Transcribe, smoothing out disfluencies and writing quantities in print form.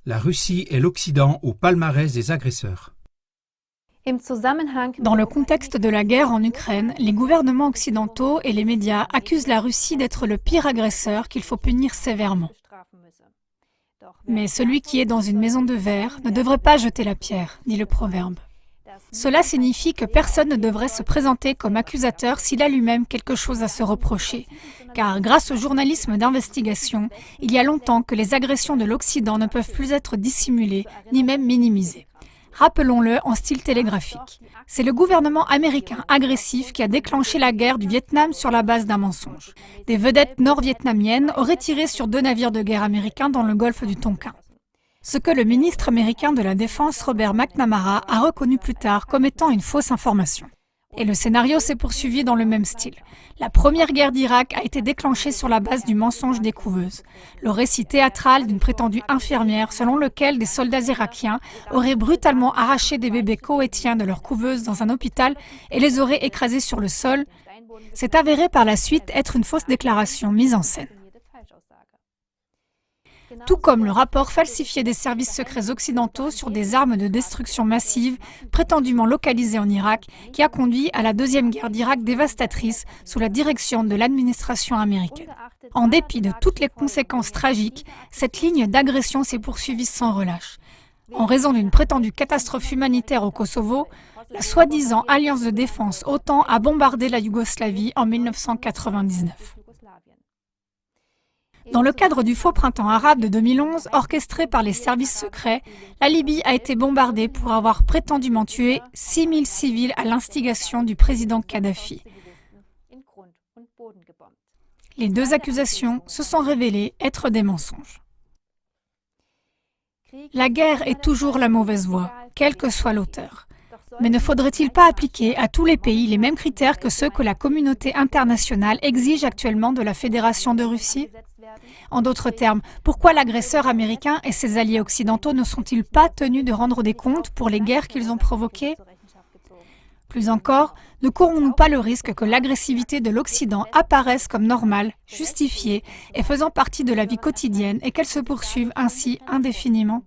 La Russie et l'Occident au palmarès des agresseurs. Dans le contexte de la guerre en Ukraine, les gouvernements occidentaux et les médias accusent la Russie d'être le pire agresseur qu'il faut punir sévèrement. Mais celui qui est dans une maison de verre ne devrait pas jeter la pierre, dit le proverbe. Cela signifie que personne ne devrait se présenter comme accusateur s'il a lui-même quelque chose à se reprocher. Car grâce au journalisme d'investigation, il y a longtemps que les agressions de l'Occident ne peuvent plus être dissimulées, ni même minimisées. Rappelons-le en style télégraphique. C'est le gouvernement américain agressif qui a déclenché la guerre du Vietnam sur la base d'un mensonge. Des vedettes nord-vietnamiennes auraient tiré sur 2 navires de guerre américains dans le golfe du Tonkin. Ce que le ministre américain de la Défense Robert McNamara a reconnu plus tard comme étant une fausse information. Et le scénario s'est poursuivi dans le même style. La première guerre d'Irak a été déclenchée sur la base du mensonge des couveuses. Le récit théâtral d'une prétendue infirmière selon lequel des soldats irakiens auraient brutalement arraché des bébés koweïtiens de leur couveuse dans un hôpital et les auraient écrasés sur le sol, s'est avéré par la suite être une fausse déclaration mise en scène. Tout comme le rapport falsifié des services secrets occidentaux sur des armes de destruction massive prétendument localisées en Irak qui a conduit à la deuxième guerre d'Irak dévastatrice sous la direction de l'administration américaine. En dépit de toutes les conséquences tragiques, cette ligne d'agression s'est poursuivie sans relâche. En raison d'une prétendue catastrophe humanitaire au Kosovo, la soi-disant alliance de défense OTAN a bombardé la Yougoslavie en 1999. Dans le cadre du faux printemps arabe de 2011, orchestré par les services secrets, la Libye a été bombardée pour avoir prétendument tué 6000 civils à l'instigation du président Kadhafi. Les 2 accusations se sont révélées être des mensonges. La guerre est toujours la mauvaise voie, quel que soit l'auteur. Mais ne faudrait-il pas appliquer à tous les pays les mêmes critères que ceux que la communauté internationale exige actuellement de la Fédération de Russie ? En d'autres termes, pourquoi l'agresseur américain et ses alliés occidentaux ne sont-ils pas tenus de rendre des comptes pour les guerres qu'ils ont provoquées ? Plus encore, ne courons-nous pas le risque que l'agressivité de l'Occident apparaisse comme normale, justifiée et faisant partie de la vie quotidienne et qu'elle se poursuive ainsi indéfiniment ?